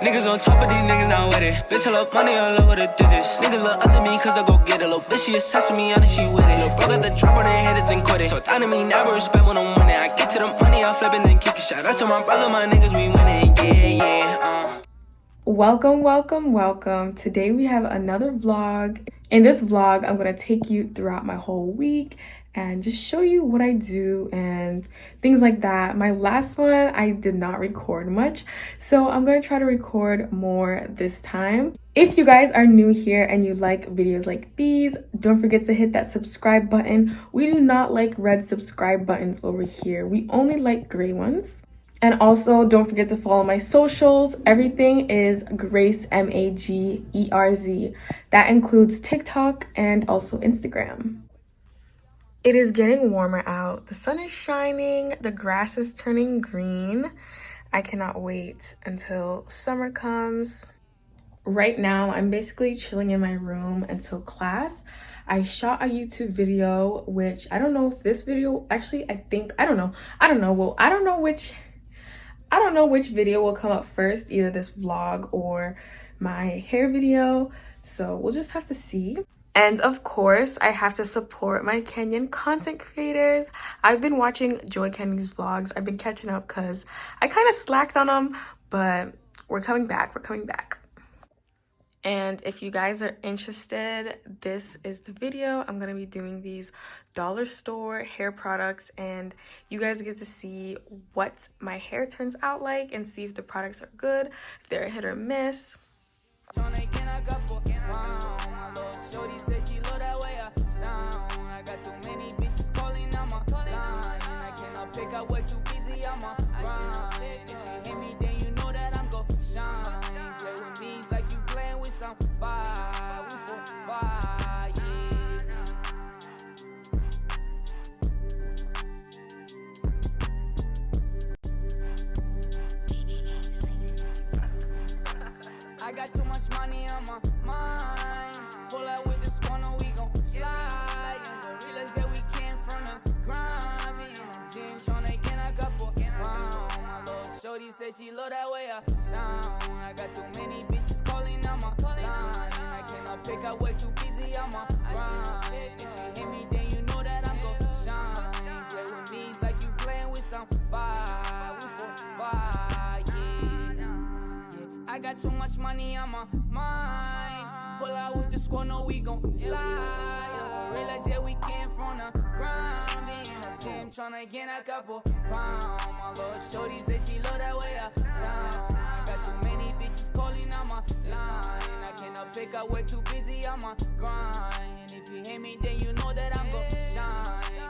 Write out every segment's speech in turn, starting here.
Niggas on top of these niggas not with it. Bitch, I love money all over the digits. Niggas look up to me cause I go get it. Little bitch, she obsessed with me, and she with it. Little bro got the drop on her head and then quit it. Talk down to me, never respect when I'm winning. I get to the money, I flip and then kick it. Shout out to my brother, my niggas, we winning. Yeah. Welcome. Today we have another vlog. In this vlog, I'm gonna take you throughout my whole week and just show you what I do and things like that. My last one, I did not record much, so I'm gonna try to record more this time. If you guys are new here and you like videos like these, don't forget to hit that subscribe button. We do not like red subscribe buttons over here. We only like gray ones. And also, don't forget to follow my socials. Everything is Grace, Magerz. That includes TikTok and also Instagram. It is getting warmer out. The sun is shining. The grass is turning green. I cannot wait until summer comes. Right now, I'm basically chilling in my room until class. I shot a YouTube video, which I don't know if this video, actually, I don't know. Well, I don't know which video will come up first, either this vlog or my hair video. So we'll just have to see. And of course, I have to support my Kenyan content creators. I've been watching Joy Kenny's vlogs. I've been catching up because I kind of slacked on them, but we're coming back. And if you guys are interested, this is the video. I'm going to be doing these dollar store hair products, and you guys get to see what my hair turns out like and see if the products are good, if they're a hit or miss. I got too much money on my mind. Pull out with the scorner, we gon' slide. And the realest that we came from the grind. Be in the gym tryna get a couple pounds. My little shorty said she love that way I sound. I got too many bitches calling on my line. And I cannot pick up way too busy on my grind. And if you hit me, then you know that I'm gon' shine. Play with me, it's like you playing with some fire. We for fire, yeah. I got too much money on my mind. Pull out with the squad, no, we gon' slide. Realize that we came from the grind. Be in the gym tryna gain a couple pounds. My little shorty said she love that way I sound. I got too many bitches calling on my line. And I cannot pick up, we're too busy on my grind. And if you hit me, then you know that I'm gon' shine.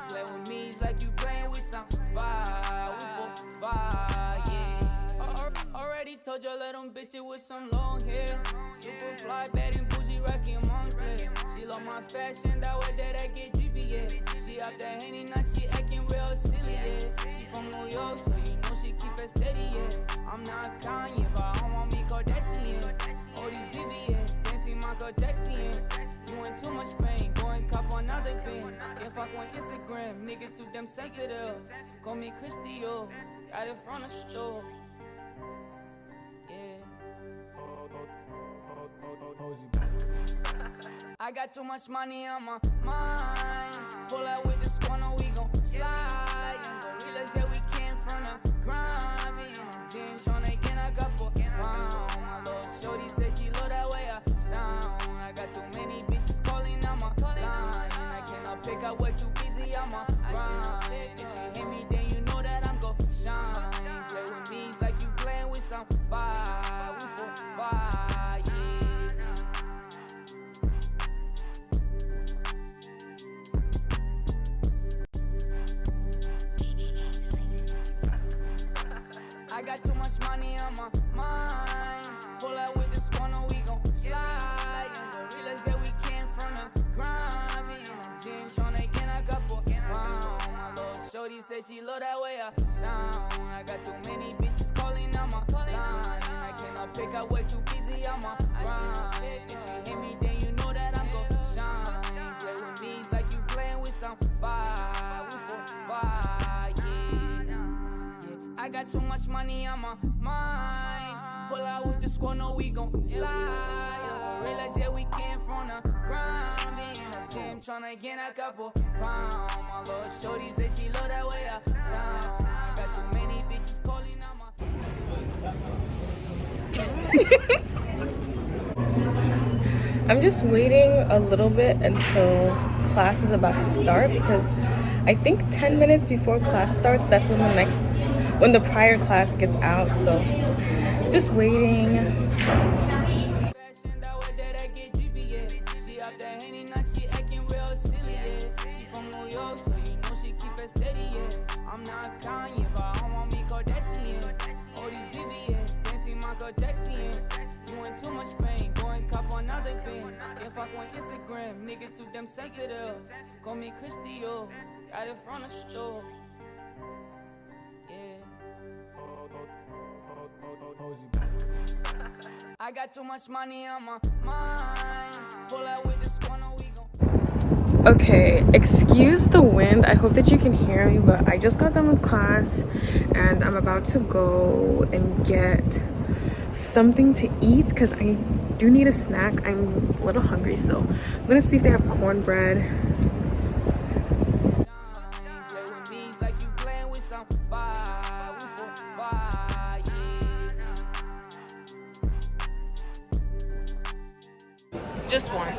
Play with me, it's like you playing with some fire. We for fire, yeah. Already told your little bitches with some long hair. Super fly, bad and bougie, rockin' Montclair. She love my fashion, that way that I get drippy, yeah. She up that Henny, now she acting real silly, yeah. She from New York, so you know she keep it steady, yeah. I'm not Kanye, but I want me Kardashian. All these VVS, dancing Michael Jackson. You in too much pain, go and cop on other bands. Can't fuck on Instagram, niggas too damn sensitive. Call me Christio, right in front of the store. I got too much money on my mind. Pull out with the squad, no, we gon' slide. And the realest that we came from the grind. Be in the gym tryna gain a couple pounds. My little shorty said she love that way I sound. I got too many bitches calling on my line. And I cannot pick up, we're too busy on my grind. And if you hit me, then you know that I'm gon' shine. Play with me, it's like you playing with some fire. We for fire, yeah. I got too much money on my mind. Pull out with the squad, no, we gon' slide. And the realest that we came from the grind. Be in the gym tryna gain a couple pounds. My little shorty said she love that way I sound. I got too many bitches calling on my line. And I cannot pick up, way too busy on my grind. And if you hit me, then you know that I'm gon' shine. Play with me, it's like you playing with some fire. We for fire, yeah. I got too much money on my mind. Pull out with the squad, no, we gon' slide. Realize that we came from the grind. Be in the gym tryna get a couple pounds. My little shorty said she love that way I sound. Got too many bitches calling out my. I'm just waiting a little bit until class is about to start because I think 10 minutes before class starts, that's when the prior class gets out. So just waiting. She up the Henny, now she acting real silly, yeah. She from New York, so you know she keep it steady, yeah. I'm not Kanye, but I want me Kardashian. All these VVS, dancing Michael Jackson. You in too much pain, going cop on other bands. Can't fuck on Instagram, niggas too damn sensitive. Call me Christio, right in front of the store. Yeah. I got too much money on my mind. Pull out with the squad, no, we gon'. Okay, excuse the wind. I hope that you can hear me, but I just got done with class and I'm about to go and get something to eat because I do need a snack. I'm a little hungry, so I'm gonna see if they have cornbread. Just one.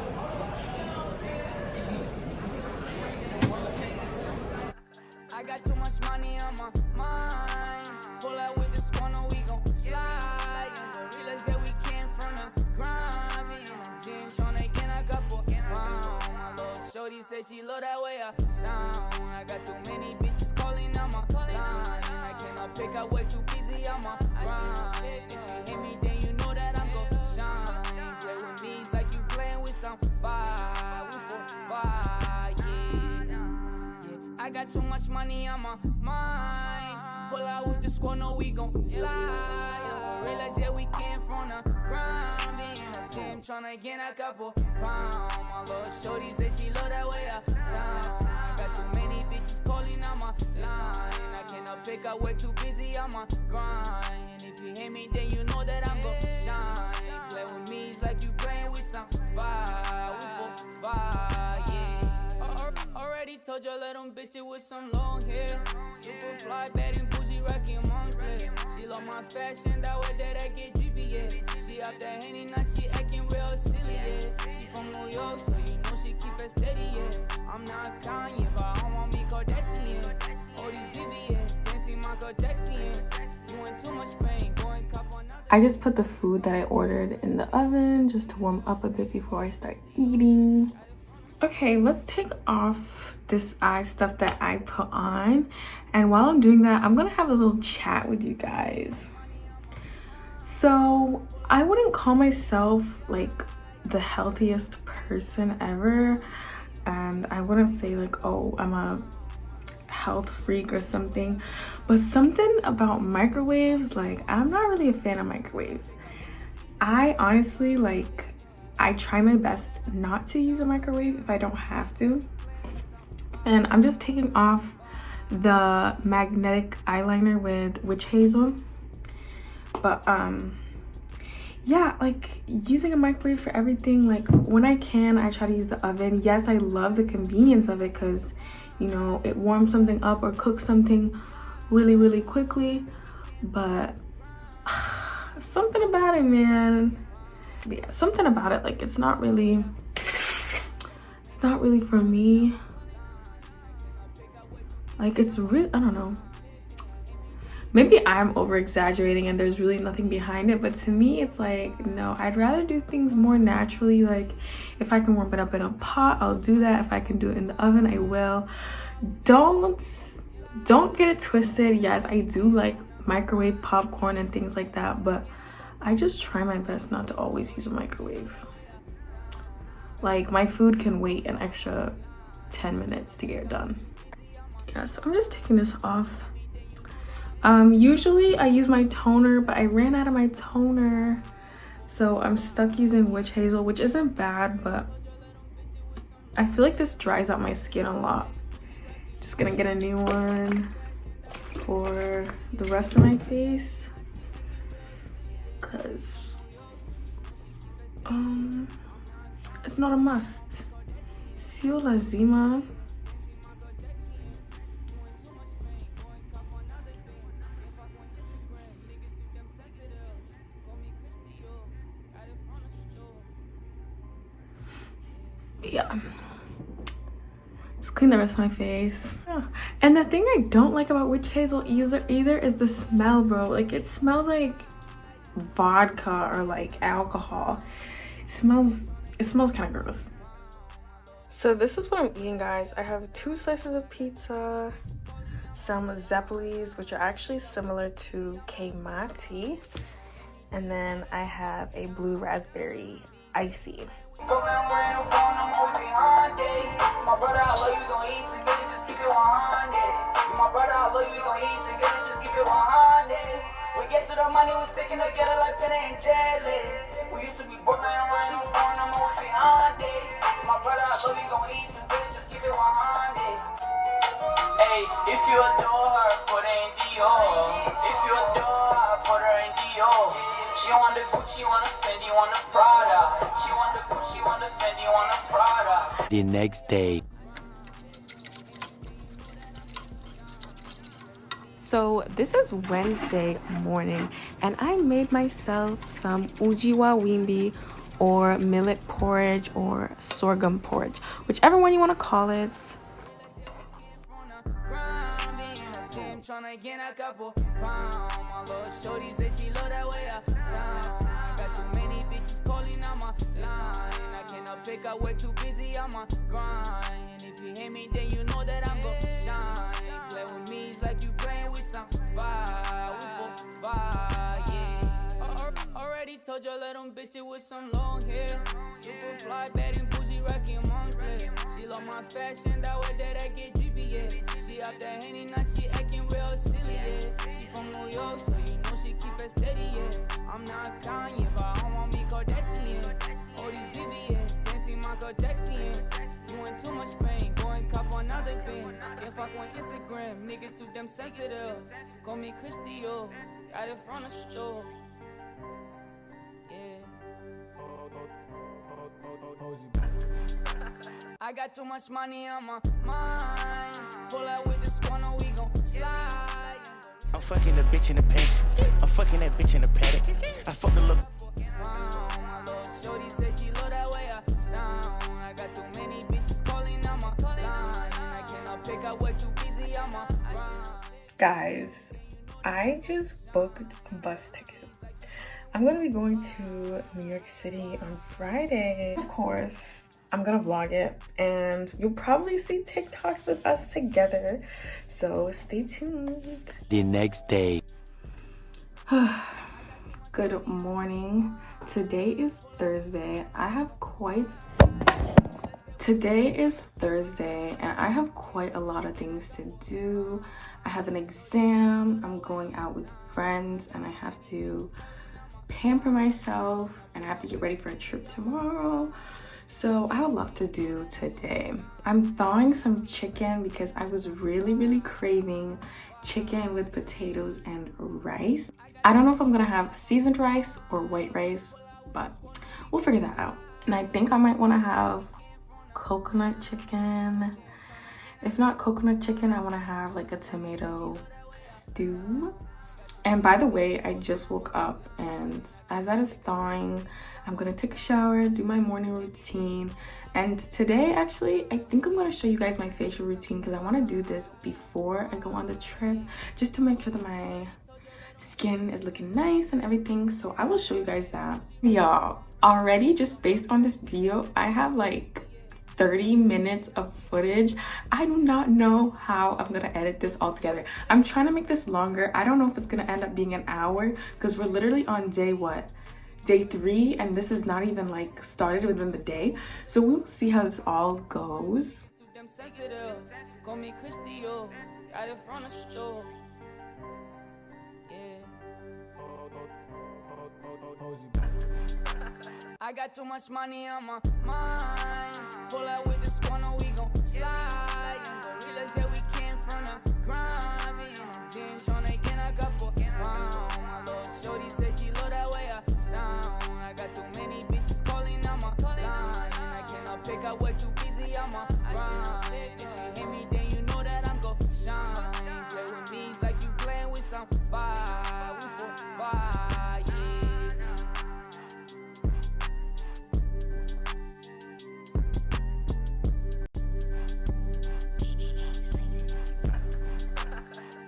I got too much money on my mind. Pull out with the squad, no, we gon' slide. And the realize that we came from the grind. Be in the gym tryna get a couple pounds. My little shorty said she love that way I sound. I got too many bitches calling on my line. And I cannot pick up way too busy on my grind. And if you hit me, then you know that I'm gon' shine. Play with me, it's like you playing with some fire. We for fire, yeah. I got too much money on my mind. Pull out with the squad, no, we gon' slide. Realize that we came from the grind. Be in the gym tryna get a couple pounds. My little shorty said she love that way I sound. Got too many bitches calling on my line. And I cannot pick up, we're too busy on my grind. And if you hit me, then you know that I'm gon' shine. Play with me, it's like you playing with some fire. We for fire, yeah. Already told your little bitches with some long hair. Super fly, bad and bougie, rockin' Montclair. She love my fashion, that way that I get drippy, yeah. She up the Henny, now she acting real silly, yeah. She from New York, so you know she keep it steady, yeah. I'm not Kanye, but I want me Kardashian. All these VVS, dancing Michael Jackson. You in too much pain, going cop on nothing. I just put the food that I ordered in the oven just to warm up a bit before I start eating. Okay, let's take off this eye stuff that I put on. And while I'm doing that, I'm gonna have a little chat with you guys. So I wouldn't call myself like the healthiest person ever. And I wouldn't say like, oh, I'm a health freak or something. But something about microwaves, like I'm not really a fan of microwaves. I honestly I try my best not to use a microwave if I don't have to. And I'm just taking off the magnetic eyeliner with witch hazel. But yeah, like using a microwave for everything, like when I can, I try to use the oven. Yes, I love the convenience of it because, you know, it warms something up or cooks something really, really quickly. But something about it, man. Yeah, something about it, like it's not really for me. Like it's really, I don't know, maybe I'm over exaggerating and there's really nothing behind it, but to me it's like, no, I'd rather do things more naturally. Like if I can warm it up in a pot, I'll do that. If I can do it in the oven, I will. Don't get it twisted. Yes, I do like microwave popcorn and things like that, but I just try my best not to always use a microwave. Like my food can wait an extra 10 minutes to get done. Yeah, so I'm just taking this off. Usually I use my toner, but I ran out of my toner. So I'm stuck using witch hazel, which isn't bad, but I feel like this dries out my skin a lot. Just gonna get a new one for the rest of my face. because it's not a must. Sio lazima. Yeah, just clean the rest of my face. And the thing I don't like about witch hazel either is the smell, bro. Like, it smells like vodka or like alcohol. It smells kind of gross. So this is what I'm eating, guys. I have 2 slices of pizza, some zeppelis, which are actually similar to kmati, and then I have a blue raspberry icy. My brother, I love you, gon' eat together, just keep it 100. My brother, I love you, we gon' eat together, just keep it 100. We get to the money, we sticking together like penny and jelly. We used to be broke, now I'm running on phone, I'm always behind it. My brother, I love you, gon' eat together, just keep it 100. Hey, if you adore her, put her in Dior. If you adore her, put her in Dior. She want the Gucci, want the Fendi, want the Prada. She want the Gucci, want the Fendi, want the Prada. The next day. So this is Wednesday morning, and I made myself some ujiwa wimbi, or millet porridge, or sorghum porridge, whichever one you want to call it. Tryna get a couple pounds. My little shorty said she love that way I sound. Got too many bitches calling on my line. I cannot pick up, we're too busy on my grind. And if you hear me, then you know that I'm gon' shine. Play with me, it's like you playing with some fire. We for fire, yeah. Already told you, let them bitches with some long hair. Super fly, bad and bougie, rockin' Montclair. She love my fashion, that way that I get drippy, yeah. She up the Henny, now she acting real silly, yeah. She from New York, so you know she keep it steady, yeah. I'm not Kanye, but I want me Kardashian. All these VVS, dancing Michael Jackson. You in too much pain, go and cop another band. Can't fuck on Instagram, niggas too damn sensitive. Call me Christio, right in front of the store. I got too much money on my mind. Pull out with the squad, we gon' slide. I'm fucking a bitch in the pink. I'm fucking that bitch in the paddock. I fucked a little. My little shorty said she love that way I sound. I got too many bitches calling on my line. And I cannot pick up, we're too busy on my grind. Guys, I just booked a bus ticket. I'm gonna be going to New York City on Friday. Of course, I'm gonna vlog it, and you'll probably see TikToks with us together, so stay tuned. The next day. Good morning. Today is Thursday. Today is Thursday, and I have quite a lot of things to do. I have an exam, I'm going out with friends, and I have to pamper myself, and I have to get ready for a trip tomorrow. So I have a lot to do today. I'm thawing some chicken because I was really craving chicken with potatoes and rice. I don't know if I'm gonna have seasoned rice or white rice, but we'll figure that out. And I think I might want to have coconut chicken. If not coconut chicken, I want to have like a tomato stew. And by the way, I just woke up, and as that is thawing, I'm gonna take a shower, do my morning routine. And today, actually, I think I'm gonna show you guys my facial routine because I want to do this before I go on the trip, just to make sure that my skin is looking nice and everything. So I will show you guys that. Y'all, already just based on this video, I have like 30 minutes of footage. I do not know how I'm gonna edit this all together. I'm trying to make this longer. I don't know if it's gonna end up being an hour because we're literally on day 3, and this is not even like started within the day. So we will see how this all goes. I got too much money on my mind. Pull out with the squad, we gon' slide. And the realest that we came from the grind. And I'm tryna get a couple pounds. My little shorty said she love that way I up way too busy, I'm on grind. If you hit me, then you know that I'm gon' shine. Play with me like you playing with some fire. We for fire, yeah.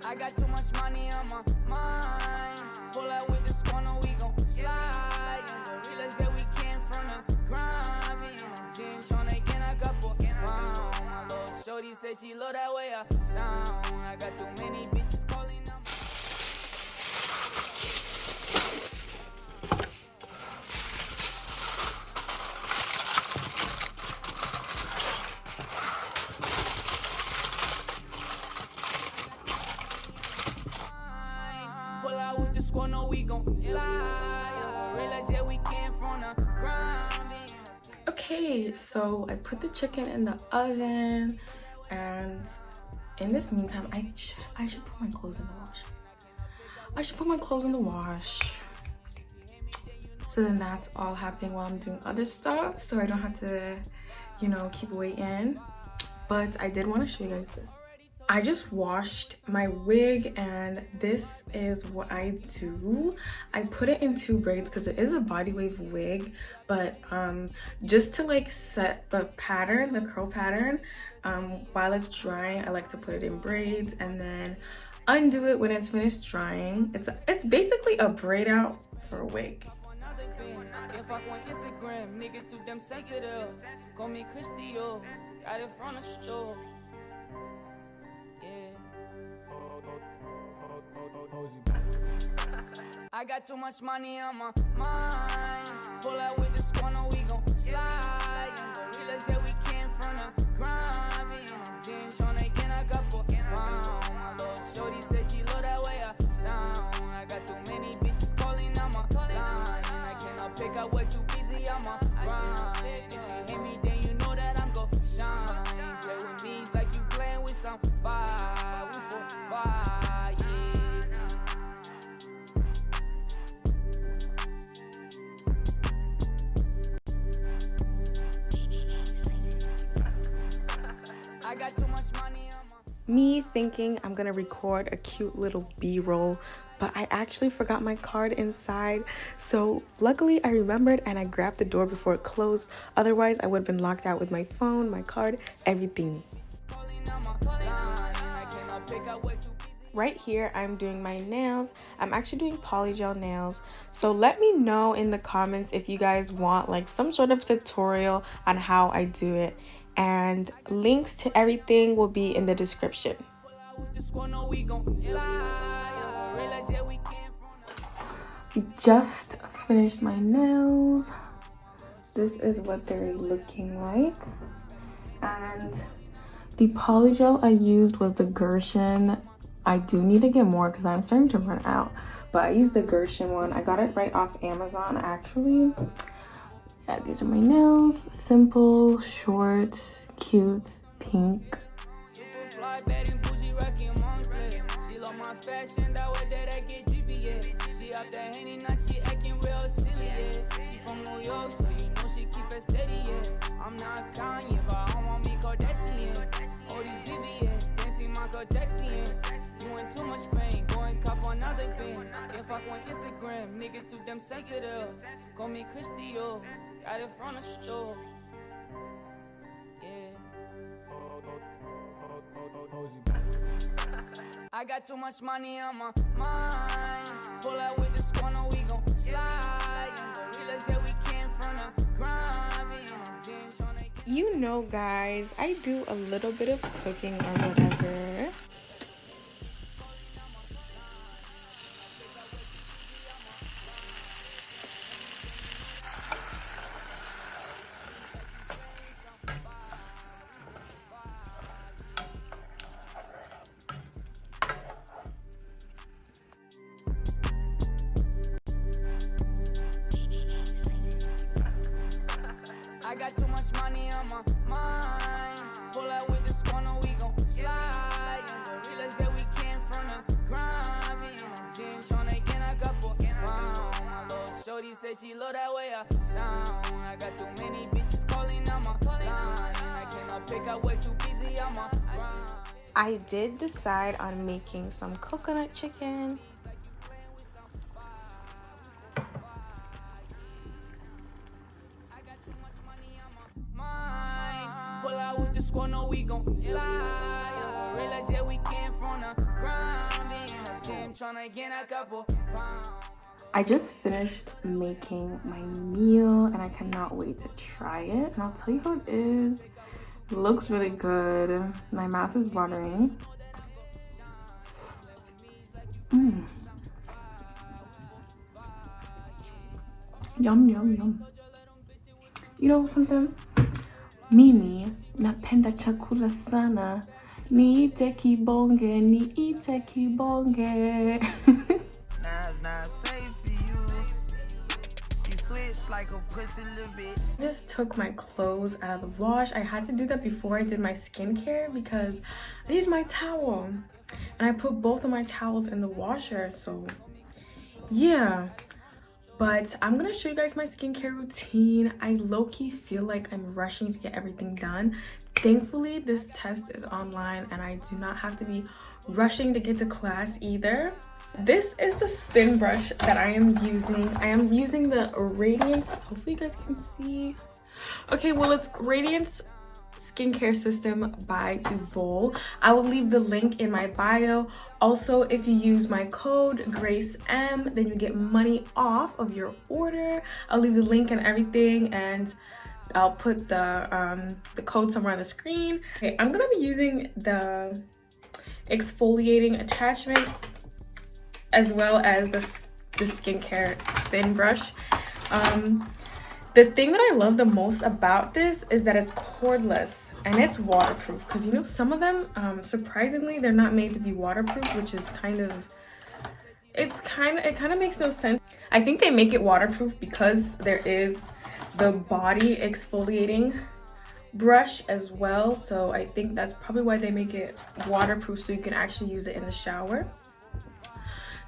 I got too much money on my mind. Pull out with the scorner, we gon' slide. And the realest that we came from the grind. Me and the gym tryna get a couple round. My little shorty said she love that way I sound. I got too many bitches calling on me. Pull out with the squad, no, we gon' slide. Realize that we came from the ground. Okay, so I put the chicken in the oven, and in this meantime, I should put my clothes in the wash. I should put my clothes in the wash. So then that's all happening while I'm doing other stuff, so I don't have to, you know, keep waiting. But I did want to show you guys this. I just washed my wig, and this is what I do. I put it in 2 braids because it is a body wave wig, but just to like set the pattern, the curl pattern, while it's drying, I like to put it in braids and then undo it when it's finished drying. It's basically a braid out for a wig. If I want Instagram, niggas too damn sensitive. Call me Christio, got it from the store. I got too much money on my mind. Pull out with the scorner, we gon' slide. And the realest that we came from the grind. Me and the gym tryna get a couple round. My little shorty said she love that way I sound. I got too many bitches calling on my line. And I cannot pick up way too busy, I'm on grind. If you hit me, then you know that I'm gon' shine. Play with me like you playing with some fire. We for fire, yeah. I got too much money on my... Me thinking I'm gonna record a cute little b-roll, but I actually forgot my card inside. So luckily I remembered and I grabbed the door before it closed. Otherwise I would have been locked out with my phone, my card, everything. Right here I'm doing my nails. I'm actually doing polygel nails. So let me know in the comments if you guys want like some sort of tutorial on how I do it. And links to everything will be in the description. We just finished my nails. This is what they're looking like. And the polygel I used was the Gershon. I do need to get more because I'm starting to run out. But I used the Gershon one. I got it right off Amazon actually. Yeah, these are my nails. Simple, short, cute, pink. She up that Henny, now she acting real silly, yeah. She from New York, so you know she keep it steady, yeah. I'm not Kanye, but I want me Kardashian. All these VVS, dancing Michael Jackson. You in too much pain, going cop on other bands. Can't fuck on Instagram, niggas too damn sensitive. Call me Christio, got it from the store. Yeah. I got too much money on my mind. Pull out with the scorner, we gon' slide. And the realest that we came from the grind. You know, guys, I do a little bit of cooking or whatever. I got too much money on my mind. Pull out with the scorner, we gon' slide. And the realest that we came from the grind. Me and the gym tryna get a couple round. My little shorty said said she love that way I sound. I got too many bitches calling on my line, and I cannot pick up way too busy on my grind. I did decide on making some coconut chicken. Pull out with the squad, no, we gon' slide. Realize that we came from the ground. Be in the gym tryna gain a couple pounds. I just finished making my meal and I cannot wait to try it. And I'll tell you how it is. It looks really good. My mouth is watering. Yum, yum, yum. You know something? Mimi napenda chakula sana, niite kibonge, niite kibonge. I just took my clothes out of the wash. I had to do that before I did my skincare because I needed my towel, and I put both of my towels in the washer. So yeah. But I'm gonna show you guys my skincare routine. I low-key feel like I'm rushing to get everything done. Thankfully, this test is online and I do not have to be rushing to get to class either. This is the spin brush that I am using. I am using the Radiance, hopefully you guys can see. Okay, well, it's Radiance Skincare System by Duval. I will leave the link in my bio. Also, if you use my code GRACEM, then you get money off of your order. I'll leave the link and everything, and I'll put the code somewhere on the screen. Okay, I'm gonna be using the exfoliating attachment as well as the skincare spin brush. The thing that I love the most about this is that it's cordless and it's waterproof, because you know some of them surprisingly they're not made to be waterproof, which is it kind of makes no sense. I think they make it waterproof because there is the body exfoliating brush as well, so I think that's probably why they make it waterproof, so you can actually use it in the shower.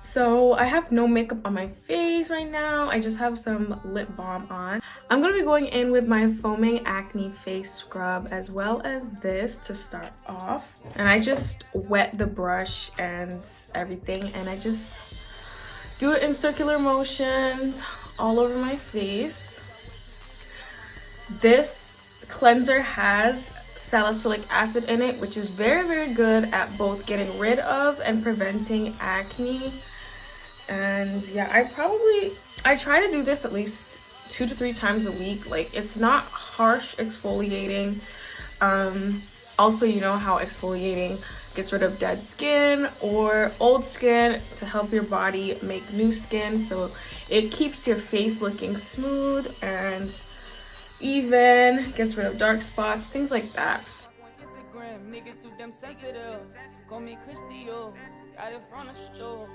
So I have no makeup on my face right now. I just have some lip balm on. I'm going to be going in with my Foaming Acne Face Scrub as well as this to start off. And I just wet the brush and everything, and I just do it in circular motions all over my face. This cleanser has salicylic acid in it, which is very, very good at both getting rid of and preventing acne. And yeah, I try to do this at least 2 to 3 times a week. Like, it's not harsh exfoliating. Also, you know how exfoliating gets rid of dead skin or old skin to help your body make new skin, so it keeps your face looking smooth and even, gets rid of dark spots, things like that. Niggas too damn sensitive. Call me Christio, right in front of the store.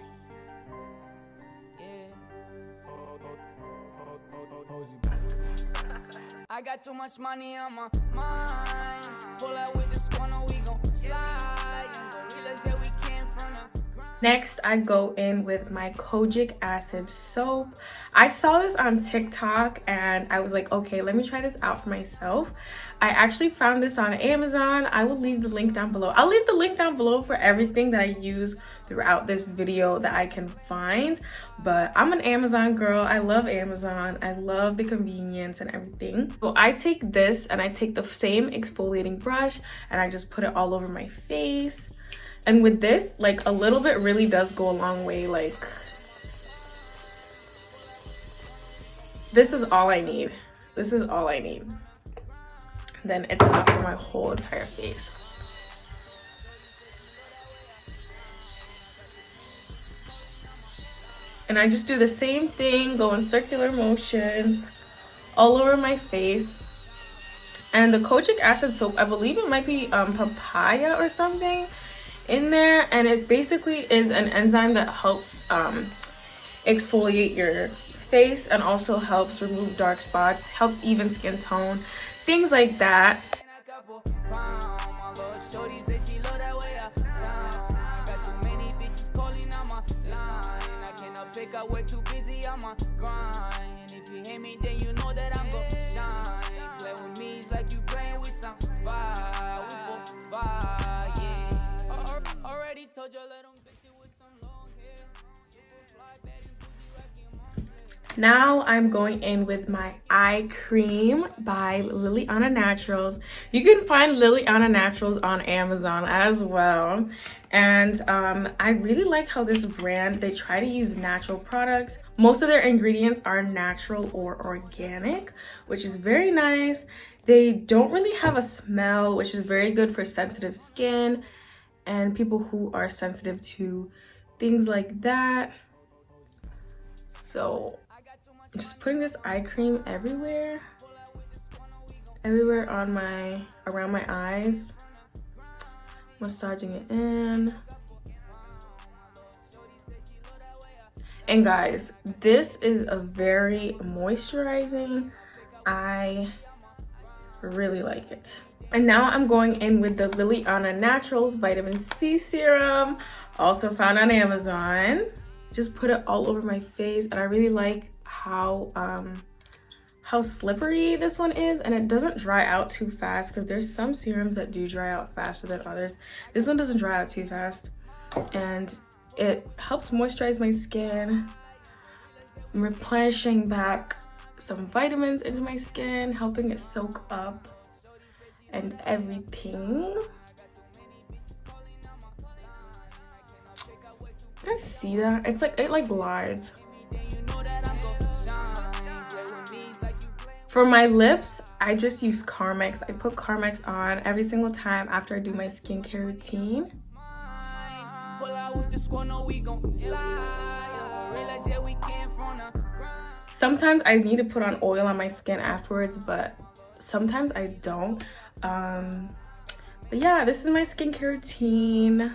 I got too much money on my mind. Pull out with the squad, no, we gon' slide. And the realize that we came from the grind. Next, I go in with my kojic acid soap. I saw this on TikTok and I was like, okay, let me try this out for myself. I actually found this on Amazon. I will leave the link down below. I'll leave the link down below for everything that I use throughout this video that I can find. But I'm an Amazon girl. I love Amazon. I love the convenience and everything. So I take this and I take the same exfoliating brush and I just put it all over my face. And with this, like, a little bit really does go a long way. Like, this is all I need. This is all I need. Then it's enough for my whole entire face. And I just do the same thing, go in circular motions all over my face. And the kojic acid soap, I believe it might be papaya or something in there, and it basically is an enzyme that helps exfoliate your face and also helps remove dark spots, helps even skin tone, things like that. Pick up, we're too busy on my grind. If you hate me, then you know that I'm gon' shine. Play with me, it's like you playing with some fire. We for fire, yeah. Already told your little bitch with some long hair. Super fly, bad and bougie, rockin' Montclair. Now I'm going in with my eye cream by Liliana Naturals. You can find Liliana Naturals on Amazon as well. And I really like how this brand, they try to use natural products. Most of their ingredients are natural or organic, which is very nice. They don't really have a smell, which is very good for sensitive skin and people who are sensitive to things like that. So I'm just putting this eye cream everywhere on around my eyes, massaging it in. And guys, this is a very moisturizing. I really like it. And now I'm going in with the Liliana Naturals Vitamin C Serum, also found on Amazon. Just put it all over my face, and I really like how slippery this one is, and it doesn't dry out too fast, because there's some serums that do dry out faster than others. This one doesn't dry out too fast, and it helps moisturize my skin. I'm replenishing back some vitamins into my skin, helping it soak up and everything. Can I see that? It's like, it like glides. For my lips, I just use Carmex. I put Carmex on every single time after I do my skincare routine. Sometimes I need to put on oil on my skin afterwards, but sometimes I don't. But yeah, this is my skincare routine.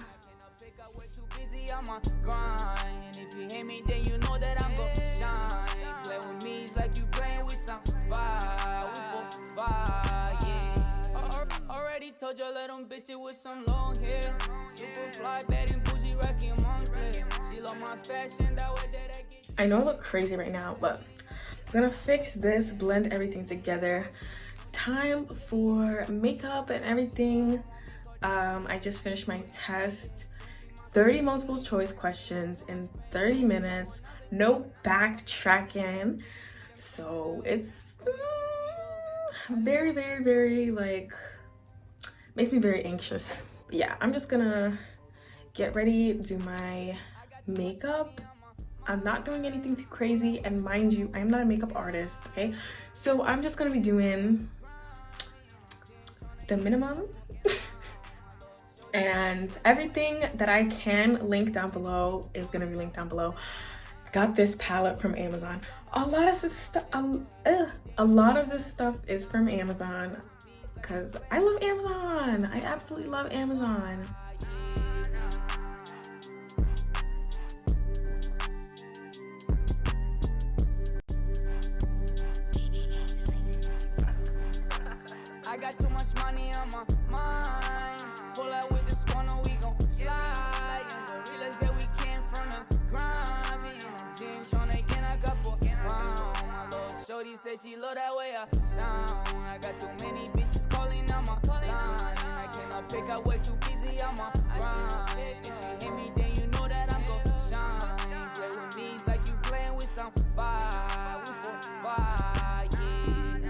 Told your little bitch with some long hair. Super fly, bad and bougie, rockin' Montclair. She love my fashion, that way that I get. I know I look crazy right now, but I'm gonna fix this, blend everything together. Time for makeup and everything. I just finished my test. 30 multiple choice questions in 30 minutes. No backtracking. So it's very, very, very like, makes me very anxious. But yeah, I'm just gonna get ready, do my makeup. I'm not doing anything too crazy, and mind you, I'm not a makeup artist, okay? So I'm just gonna be doing the minimum. And everything that I can link down below is gonna be linked down below. Got this palette from Amazon. A lot of this stuff is from Amazon, because I love Amazon. I absolutely love Amazon. I got too much money on my mind. Pull out with this corner, we gon' slide. And the realest that we came from the grind. Me in the gym tryna get a couple pounds. My little shorty said she love that way I sound. I got too many bitches calling on my line. And I cannot pick up way too busy on my grind. And if you hit me, then you know that I'm gon' shine. Play with me, it's like you playing with some fire. We for fire, yeah.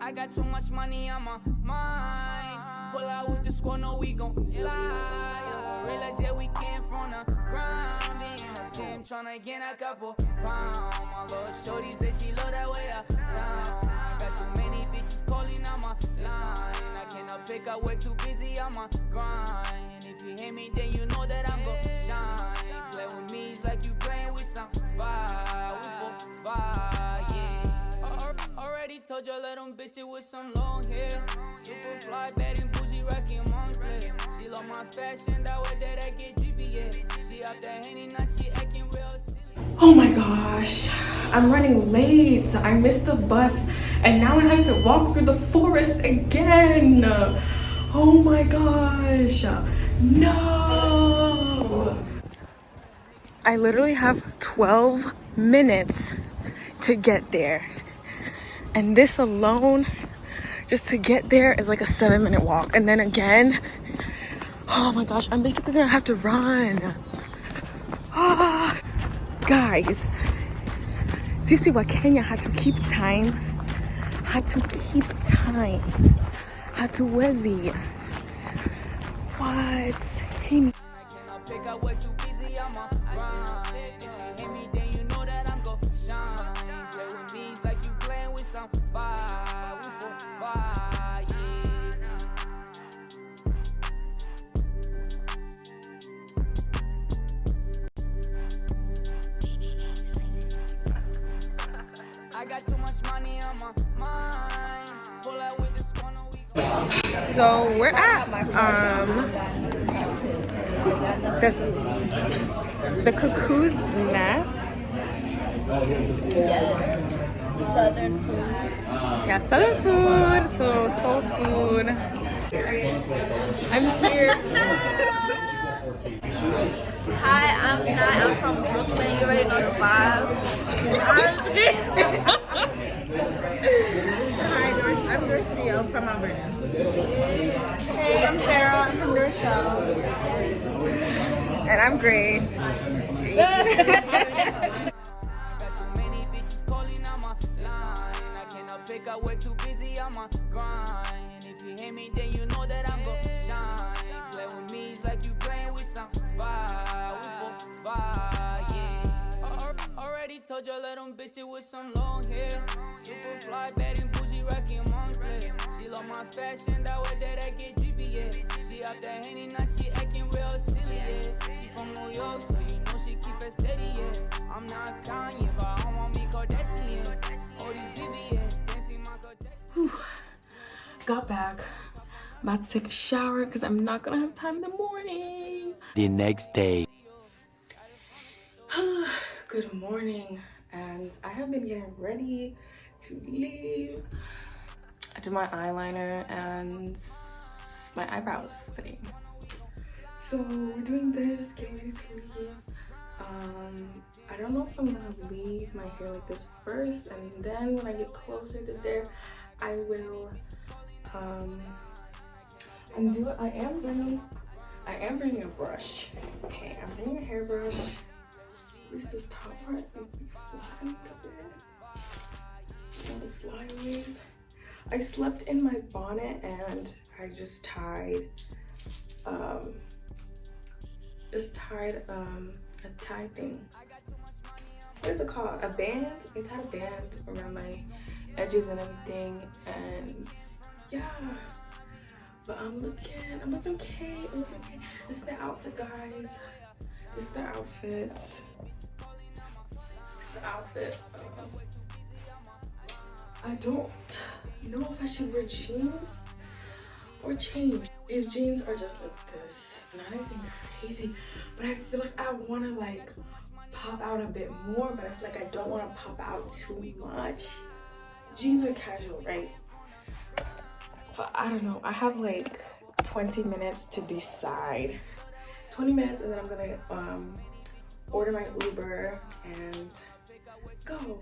I got too much money on my mind. Pull out with the corner, we gon' slide. Realize that we came from the grind. Be in the gym tryna gain a couple pounds. My little shorty said she love that way I sound. I got too many bitches calling on my line. I cannot pick up, way too busy on my grind. And if you hate me, then you know that I'm gon' shine. Play with me, it's like you playing with some fire. We for fire, yeah. Already told your little bitch with some long hair. Super fly, bad and bougie, rockin' Montclair. She love my fashion, that way that I get drippy, yeah. She up that Henny, now she acting real silly. Oh my gosh, I'm running late. I missed the bus, and now I have to walk through the forest again. Oh my gosh, no. I literally have 12 minutes to get there. And this alone, just to get there, is like a 7-minute walk. And then again, oh my gosh, I'm basically gonna have to run. Guys, see what Kenya had to keep time. Hatuwezi. What? He Pick up what you busy, I'm on grind. If you hit me, then you know that I'm gon' shine. Play with me like you playing with some fire. We for fire, yeah. I got too much money on my mind. Pull out with the scorner, we go. So we're at the cuckoo's nest. Yes. Southern food. Yeah, southern food. So soul food. I'm here. Hi, I'm Nai. I'm from Brooklyn. You already know the vibe. Hi, I'm Garcia. I'm from Alberta. Hey, I'm Farrah. I'm from Rochelle. And I'm Grace. Got too many bitches calling on my line. I cannot pick up, we're too busy on my grind. And if you hit me, then you know that I'm gon' shine. Play with me, it's like you playing with some fire. We for fire, yeah. Already told you, let them bitches with some long hair. Super fly, bad and bougie, rockin' Montclair. She love my fashion, that way that I get drippy, yeah. She up that Henny, now she acting real silly, yeah. She from New York, so you know she keep it steady, yeah. I'm not Kanye, but I want me Kardashian. All these VVS, dancing Michael Jackson. Got back. About to take a shower because I'm not gonna have time in the morning. The next day. Good morning, and I have been getting ready to leave. I did my eyeliner and my eyebrows today. So we're doing this, getting ready to leave. I don't know if I'm gonna leave my hair like this first, and then when I get closer to there, I will undo it. I am bringing a brush. Okay, I'm bringing a hairbrush. At least this top part needs to be flattened a bit. All the flyaways. I slept in my bonnet and I just tied a tie thing. What is it called? A band? I tied a band around my edges and everything, and yeah. But I'm looking okay. This is the outfit, guys. This is the outfit. I don't know if I should wear jeans or change. These jeans are just like this, not anything crazy, but I feel like I want to like pop out a bit more, but I feel like I don't want to pop out too much. Jeans are casual, right? But I don't know. I have like 20 minutes to decide. 20 minutes, and then I'm gonna order my Uber and go.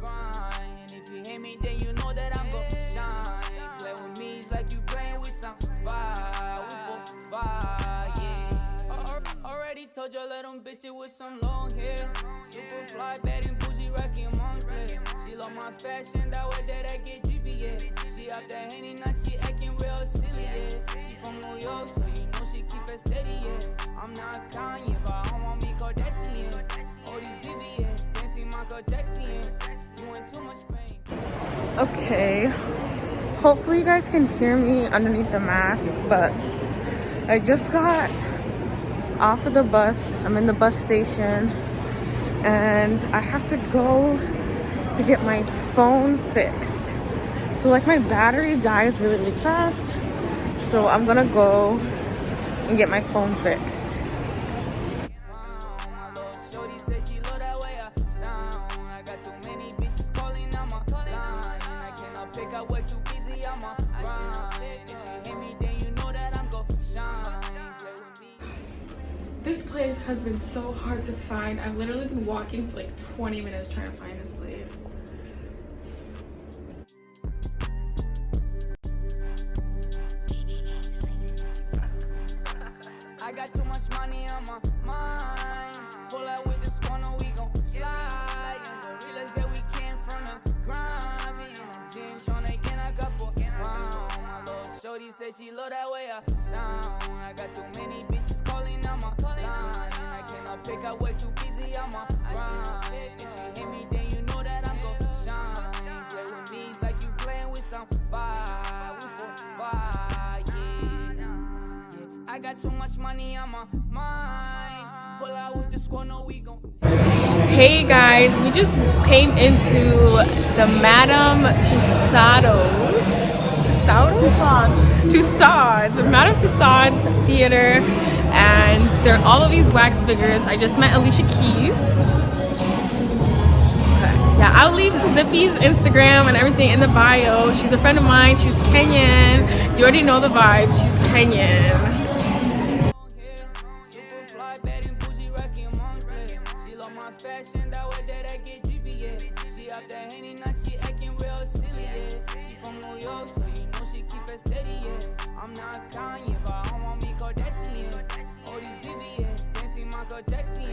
And if you hit me, then you know that I'm gon' shine. Play with me, it's like you playing with some fire. We for fire, yeah. Already told you, let them bitches with some long hair. Super fly, bad and bougie, rockin' Montclair. She love my fashion, that way that I get drippy, yeah. She up that Henny, now she acting real silly, yeah. She from New York, so you know she keep it steady, yeah. I'm not Kanye, but I want me Kardashian. All these VVS, dancing Michael Jackson. You in too much pain. Okay, hopefully you guys can hear me underneath the mask, but I just got off of the bus. I'm in the bus station and I have to go to get my phone fixed. So like my battery dies really, really fast, so I'm gonna go and get my phone fixed. This place has been so hard to find. I've literally been walking for like 20 minutes trying to find this place. I got too much money on my mind. Pull out with the scorner, we gon' slide. And the realest that we came from the grind. Me and the gym tryna get a couple round. My little shorty said she love that way I sound. I got too many bitches calling on my line. And I cannot pick up way too busy on my grind. And if you hit me, then you know that I'm gon' shine. Play with me, it's like you playing with some fire. We for fire, yeah. I got too much money on my mind. Pull out with the squad, no, we gon' Hey guys, we just came into the Madame Tussauds, the Madame Tussauds theater, and there are all of these wax figures. I just met Alicia Keys. Yeah, I'll leave Zippy's Instagram and everything in the bio. She's a friend of mine. She's Kenyan. You already know the vibe. She's Kenyan. fashion, that way that I get drippy, yeah. She up the Henny, now she acting real silly, yeah. She from New York, so you know she keep it steady, yeah. I'm not Kanye, but I want me Kardashian. All these VVS, dancing Michael Jackson.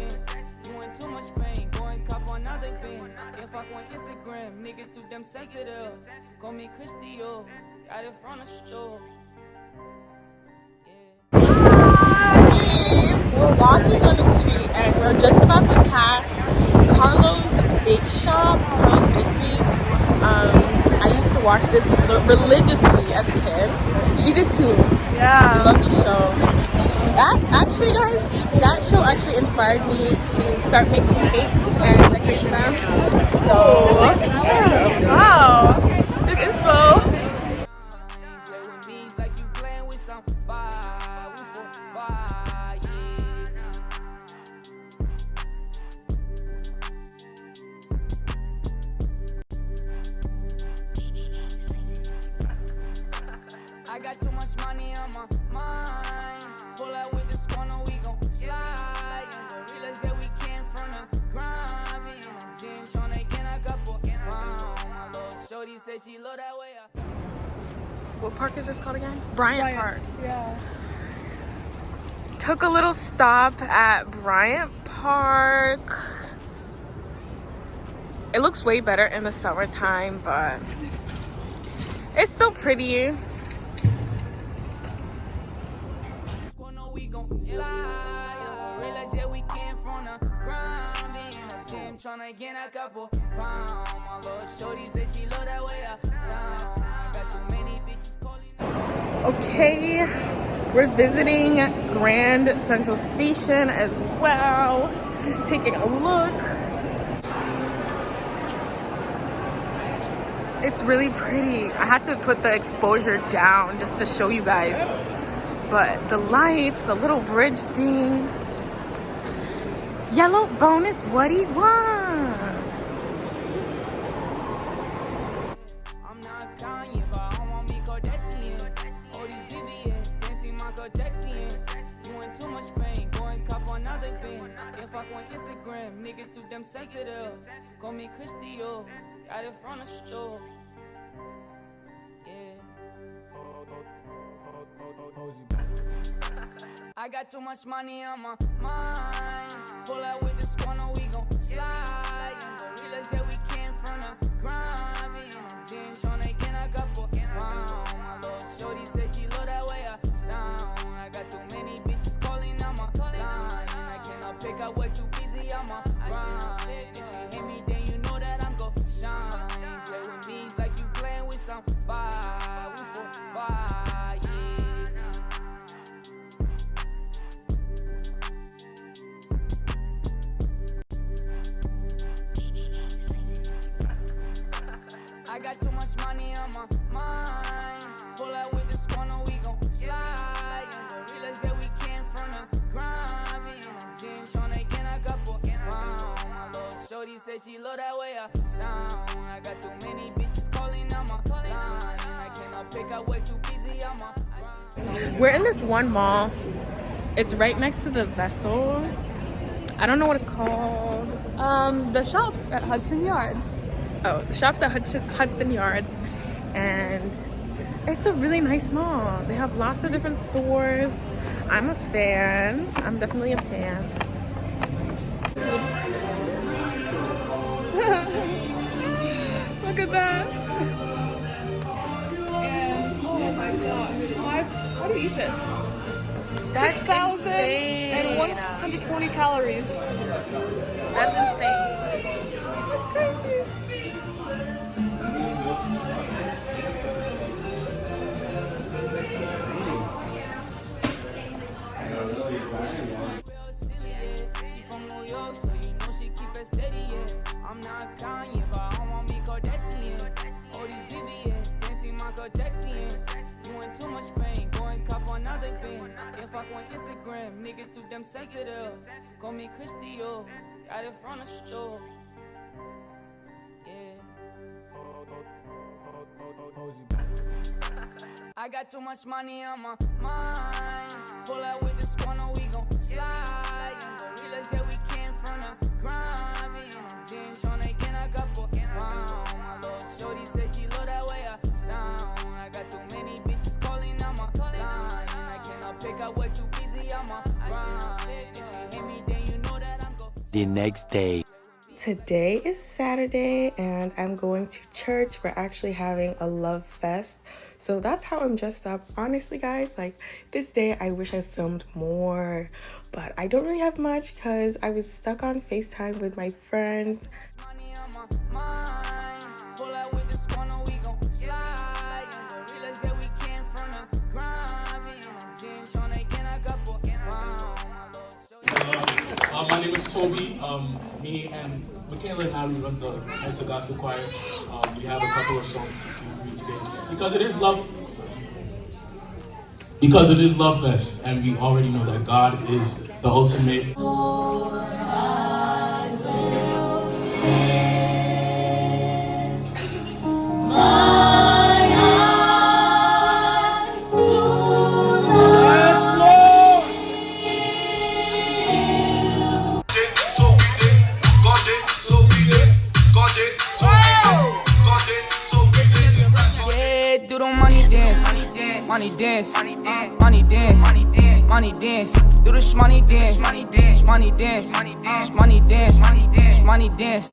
You in too much pain, go and cop another band. Can't fuck on Instagram, niggas too damn sensitive. Call me Christio, out in front of the store. We're walking on the street and we're just about to pass Carlo's Bake Shop, Carlo's Bakery. I used to watch this religiously as a kid. She did too. Yeah. I love the show. That actually, guys, that show actually inspired me to start making cakes and decorating them. So, yeah. Wow. Big inspo. I got too much money on my mind. Pull out with the scorner, we gon' slide. And the realest that we came from the grind. Me and the gym tryna get a couple round. My little shorty said she love that way. What park is this called again? Bryant Park. Yeah. Took a little stop at Bryant Park. It looks way better in the summertime, but it's still pretty. Slide, realize that we came from the grind. Me in the gym tryna get a couple pounds. My little shorty said she love that way I sound. Got too many bitches calling. Okay, we're visiting Grand Central Station as well. Taking a look. It's really pretty. I had to put the exposure down just to show you guys. But the lights, the little bridge thing. Yellow bonus, what do you want? I'm not Kanye, but I want me Kardashian. All these VVS, dancing Michael Jackson. You in too much pain, go and cop another band. Can't fuck on Instagram, niggas too damn sensitive. Call me Christio, out in front of the store. I got too much money on my mind. Pull out with the scorner, we gon' slide. And the realest that we came from the grind. Me and the gym tryna get a couple round. My little shorty said she love that way I sound. I got too many bitches calling on my line. And I cannot pick up way too busy on my grind. And if you hit me, then you know that I'm gon' shine. Play with me, it's like you playing with some fire. We for fire, yeah. I got too much money on my mind. Pull out with the scorner, we gon' slide. And the realest that we came from the grind. Me in the gym tryna get a couple round. My little shorty said she love that way I sound. I got too many bitches calling on my line. And I cannot pick up way too busy on my grind. We're in this one mall It's right next to the vessel. I don't know what it's called. The shops at Hudson Yards. Oh, the shop's at Hudson Yards, and it's a really nice mall. They have lots of different stores. I'm a fan. I'm definitely a fan. Look at that. And oh my god, how do you eat this? That's 6,120 calories. That's insane. That's crazy. She from New York, so you know she keep it steady, yeah. I'm not Kanye, but I want me Kardashian. All these VVS, dancing Michael Jackson. You in too much pain, go and cop another band. Can't fuck on Instagram, niggas too damn sensitive. Call me Christio, right in front of the store. Yeah. I got too much money on my mind. Pull out with the squad, we gon' slide. And the realest that we came from the grind. Me and I'm Jen tryna get a couple round. My little shorty said she love that way I sound. I got too many bitches calling on my line. And I cannot pick up what too busy on my grind. And if you hear me, then you know that I'm The next day. Today is Saturday and I'm going to church. We're actually having a love fest. So that's how I'm dressed up. Honestly, guys, like this day, I wish I filmed more, but I don't really have much because I was stuck on FaceTime with my friends. money on my mind. Pull out with the squad, we gon' slide. And the realest that we came from the grind. Me and I'm Jen tryna get a couple round. My name is Toby. Me and Michaela and I, we run the Heads of Gospel Choir. We have a couple of songs to sing for you today. Because it is Love Fest, and we already know that God is the ultimate. Do the money dance, money dance, money dance, money dance, do the shmoney dance, money dance, money dance, money dance, money dance.